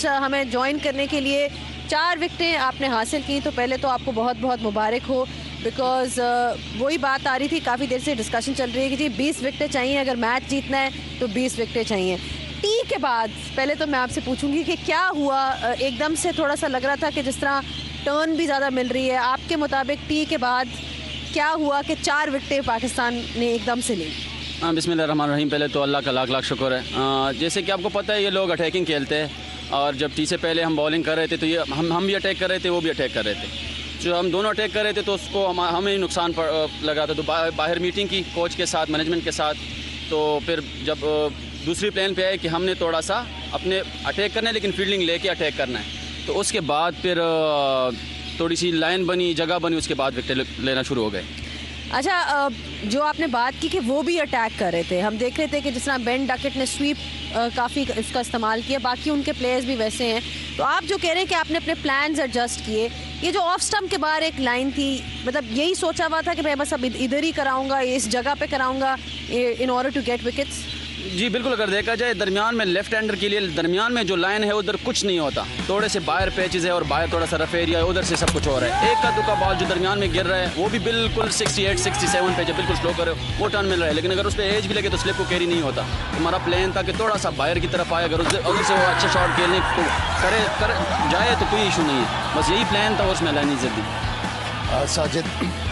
आज हमें ज्वाइन करने के लिए। 4 विकेटें आपने हासिल की, तो पहले तो आपको बहुत बहुत मुबारक हो, बिकॉज़ वही बात आ रही थी, काफ़ी देर से डिस्कशन चल रही है कि जी 20 विकेटें चाहिए, अगर मैच जीतना है तो 20 विकेटें चाहिए। टी के बाद पहले तो मैं आपसे पूछूंगी कि क्या हुआ, एकदम से थोड़ा सा लग रहा था कि जिस तरह टर्न भी ज़्यादा मिल रही है, आपके मुताबिक टी के बाद क्या हुआ कि 4 विकेटें पाकिस्तान ने एकदम से ली? हाँ, बिस्मिल्लाहिर्रहमानिर्रहीम। पहले तो अल्लाह का लाख लाख शुक्र है। जैसे कि आपको पता है ये लोग अटैकिंग खेलते हैं, और जब टी से पहले हम बॉलिंग कर रहे थे तो ये हम भी अटैक कर रहे थे, वो भी अटैक कर रहे थे। जो हम दोनों अटैक कर रहे थे तो उसको हमें ही नुकसान लगा था। तो बाहर मीटिंग की कोच के साथ, मैनेजमेंट के साथ, तो फिर जब दूसरी प्लान पे आए कि हमने थोड़ा सा अपने अटैक करना है लेकिन फील्डिंग लेके अटैक करना है, तो उसके बाद फिर थोड़ी सी लाइन बनी, जगह बनी, उसके बाद विकेट लेना शुरू हो गए। अच्छा, जो आपने बात की कि वो भी अटैक कर रहे थे, हम देख रहे थे कि जिस तरह बेन डकेट ने स्वीप काफ़ी इसका इस्तेमाल किया, बाकी उनके प्लेयर्स भी वैसे हैं। तो आप जो कह रहे हैं कि आपने अपने प्लान्स एडजस्ट किए, ये जो ऑफ स्टम्प के बाहर एक लाइन थी, मतलब यही सोचा हुआ था कि मैं बस अब इधर ही कराऊंगा, इस जगह पे कराऊंगा in order to get wickets? जी बिल्कुल, अगर देखा जाए दरमियान में लेफ्ट हैंडर के लिए दरमियान में जो लाइन है उधर कुछ नहीं होता, थोड़े से बाहर पैचेस है और बाहर थोड़ा सा रफ एरिया है, उधर से सब कुछ हो रहा है। एक का दुका बॉल जो दरमियान में गिर रहा है वो भी बिल्कुल 68 67 पे जब बिल्कुल स्लो करे वो टर्न मिल रहा है, लेकिन अगर उस पर एज भी लगे तो स्लिप को कैरी नहीं होता। हमारा प्लान था कि थोड़ा सा बाहर की तरफ आए, अगर से वो अच्छा शॉट खेलने को कर जाए तो कोई इशू नहीं है, बस यही प्लान था, उसमें लाइन इज्जत दी। साजिद,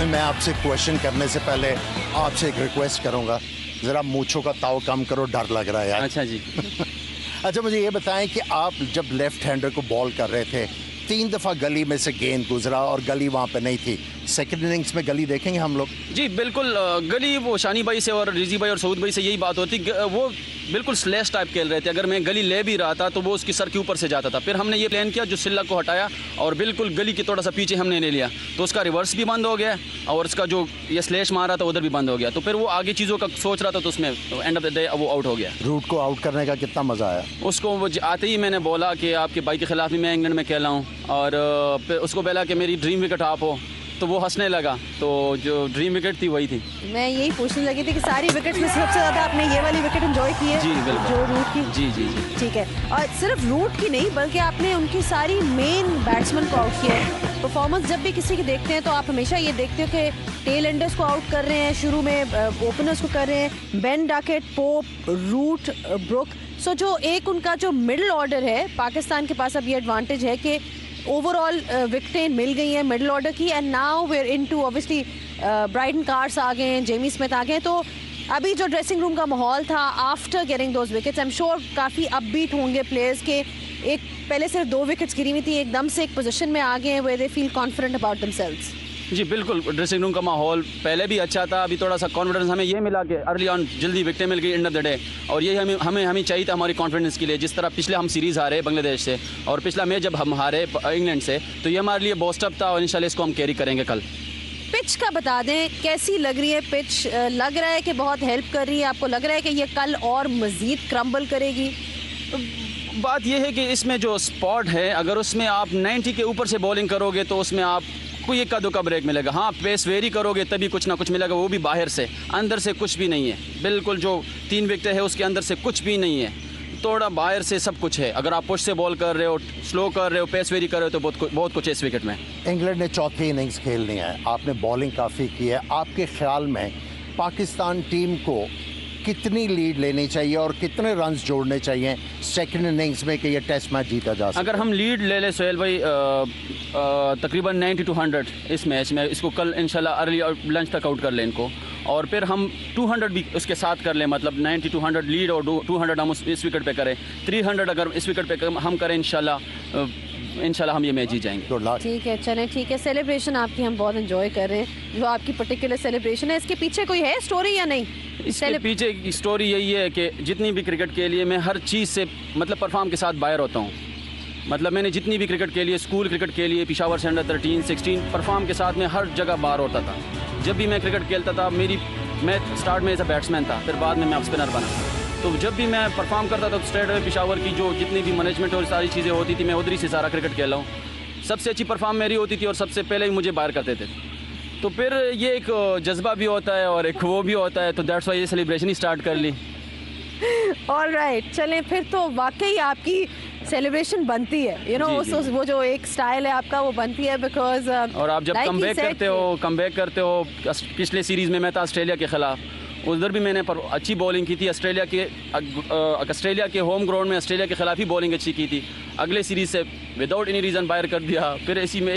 मैं आपसे क्वेश्चन करने से पहले आपसे एक रिक्वेस्ट करूंगा, ज़रा मूंछों का ताव कम करो, डर लग रहा है यार। अच्छा जी। अच्छा, मुझे ये बताएं कि आप जब लेफ्ट हैंडर को बॉल कर रहे थे, 3 दफ़ा गली में से गेंद गुजरा और गली वहाँ पे नहीं थी। सेकंड इनिंग्स में गली देखेंगे हम लोग? जी बिल्कुल, गली वो शानी भाई से और रिजी भाई और सऊद भाई से यही बात होती, वो बिल्कुल स्लैश टाइप खेल रहे थे, अगर मैं गली ले भी रहा था तो वो उसकी सर के ऊपर से जाता था। फिर हमने ये प्लान किया, जो सिल्ला को हटाया और बिल्कुल गली के थोड़ा सा पीछे हमने ले लिया, तो उसका रिवर्स भी बंद हो गया और उसका जो ये स्लैश मारा था उधर भी बंद हो गया। तो फिर वो आगे चीज़ों का सोच रहा था, तो उसमें एंड ऑफ द डे वो आउट हो गया। रूट को आउट करने का कितना मज़ा आया उसको? वो आते ही मैंने बोला कि आपके भाई के खिलाफ भी मैं इंग्लैंड में खेला हूँ, और फिर उसको बोला कि मेरी ड्रीम विकेट आप हो, तो वो हंसने लगा। तो जो ड्रीम विकेट थी वही थी। मैं यही पूछने लगी थी कि सारी विकेट्स में सबसे ज़्यादा आपने ये वाली विकेट एंजॉय की है? जी बिल्कुल, जो रूट की। जी जी जी ठीक है, और सिर्फ रूट की नहीं बल्कि आपने उनकी सारी मेन बैट्समैन को आउट किया है। परफॉर्मेंस जब भी किसी की देखते हैं तो आप हमेशा ये देखते हो कि टेल एंडर्स को आउट कर रहे हैं, शुरू में ओपनर्स को कर रहे हैं, Ben Duckett, Pope, Root, Brook. So जो एक उनका जो मिडिल ऑर्डर है, पाकिस्तान के पास अब ये एडवांटेज है कि ओवरऑल विकेटें मिल गई हैं मिडिल ऑर्डर की, and now we are into obviously Brydon Carse आ गए हैं, जेमी स्मिथ आ गए हैं। तो अभी जो ड्रेसिंग रूम का माहौल था after getting those wickets, I am sure काफ़ी अपबीट होंगे प्लेयर्स के। एक पहले सिर्फ 2 विकेट्स गिरी हुई थी, एकदम से एक पोजीशन में आ गए हैं where they feel confident about themselves. जी बिल्कुल, ड्रेसिंग रूम का माहौल पहले भी अच्छा था, अभी थोड़ा सा कॉन्फिडेंस हमें ये मिला कि अर्ली ऑन जल्दी विकेटें मिल गई एंड ऑफ द डे, और ये हमें चाहिए था हमारी कॉन्फिडेंस के लिए। जिस तरह पिछले हम सीरीज़ हारे बांग्लादेश से और पिछला मैच जब हम हारे इंग्लैंड से, तो ये हमारे लिए बूस्टअप था और इंशाल्लाह इसको हम कैरी करेंगे कल। पिच का बता दें, कैसी लग रही है पिच? लग रहा है कि बहुत हेल्प कर रही है? आपको लग रहा है कि ये कल और मज़ीद क्रम्बल करेगी? बात यह है कि इसमें जो स्पॉट है, अगर उसमें आप 90 के ऊपर से बॉलिंग करोगे तो उसमें आप कोई एक का दो का ब्रेक मिलेगा। हाँ, पेस वेरी करोगे तभी कुछ ना कुछ मिलेगा, वो भी बाहर से, अंदर से कुछ भी नहीं है। बिल्कुल जो 3 विकेट है उसके अंदर से कुछ भी नहीं है, थोड़ा बाहर से सब कुछ है। अगर आप पुश से बॉल कर रहे हो, स्लो कर रहे हो, पेस वेरी कर रहे हो, तो बहुत कुछ है इस विकेट में। इंग्लैंड ने चौथी इनिंग्स खेलनी है, आपने बॉलिंग काफ़ी की है। आपके ख्याल में पाकिस्तान टीम को कितनी लीड लेनी चाहिए और कितने रन्स जोड़ने चाहिए सेकंड इनिंग्स में कि ये टेस्ट मैच जीता जा सके? अगर हम लीड ले लें सोहेल भाई, तकरीबन 90 to 100 इस मैच में, इसको कल इंशाल्लाह अर्ली और लंच तक आउट कर लें इनको, और फिर हम 200 भी उसके साथ कर लें, मतलब 90 to 100 लीड और 200 हम इस विकेट पे करें, 300 अगर इस विकेट पे हम करें, इंशाल्लाह हम ये मैच जीत जाएंगे। ठीक है, चलें, ठीक है। सेलिब्रेशन आपकी हम बहुत एंजॉय कर रहे हैं, जो आपकी पर्टिकुलर सेलिब्रेशन है, इसके पीछे कोई है स्टोरी या नहीं? इसके पीछे की स्टोरी यही है कि जितनी भी क्रिकेट के लिए मैं हर चीज़ से मतलब परफॉर्म के साथ बाहर होता हूँ। मतलब मैंने जितनी भी क्रिकेट के लिए, स्कूल क्रिकेट के लिए, पेशावर से अंडर 13, 16 परफॉर्म के साथ मैं हर जगह बाहर होता था। जब भी मैं क्रिकेट खेलता था, मैं स्टार्ट में एज अ बैट्समैन था, फिर बाद में मैं ऑफ स्पिनर बना। तो जब भी मैं परफॉर्म करता था तो स्ट्रेट अवे पेशावर की जो जितनी भी मैनेजमेंट और सारी चीज़ें होती थी, मैं उधर ही से सारा क्रिकेट खेला हूँ। सबसे अच्छी परफॉर्म मेरी होती थी और सबसे पहले ही मुझे बाहर करते थे। तो फिर ये एक जज्बा भी होता है और एक वो भी होता है, तो दैट्स वाई ये सेलिब्रेशन ही स्टार्ट कर ली। ऑल राइट, चलें फिर। तो वाकई आपकी सेलिब्रेशन बनती है, यू नो, जी, जी। वो जो एक स्टाइल है आपका वो बनती है बिकॉज और आप जब कम बैक करते हो पिछले सीरीज़ में मैं था ऑस्ट्रेलिया के ख़िलाफ़, उधर भी मैंने अच्छी बॉलिंग की थी। ऑस्ट्रेलिया के होम ग्राउंड में ऑस्ट्रेलिया के खिलाफ ही बॉलिंग अच्छी की थी। अगले सीरीज से विदाउट एनी रीज़न बाहर कर दिया, फिर इसी में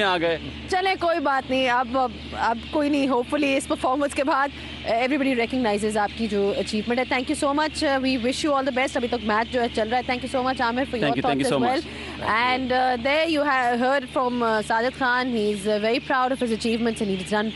आ गए। चले कोई बात नहीं, अब कोई नहीं, होपफुली इस परफॉर्मेंस के बाद एवरीबडी रिकग्नाइजेज आपकी जो अचीवमेंट है। Thank you so much, we wish you all the best. अभी तक मैच जो है चल रहा है। Thank you so much Aamir for your thoughts as well. And there you have heard from Sajid Khan, he is very proud of his achievements and he is done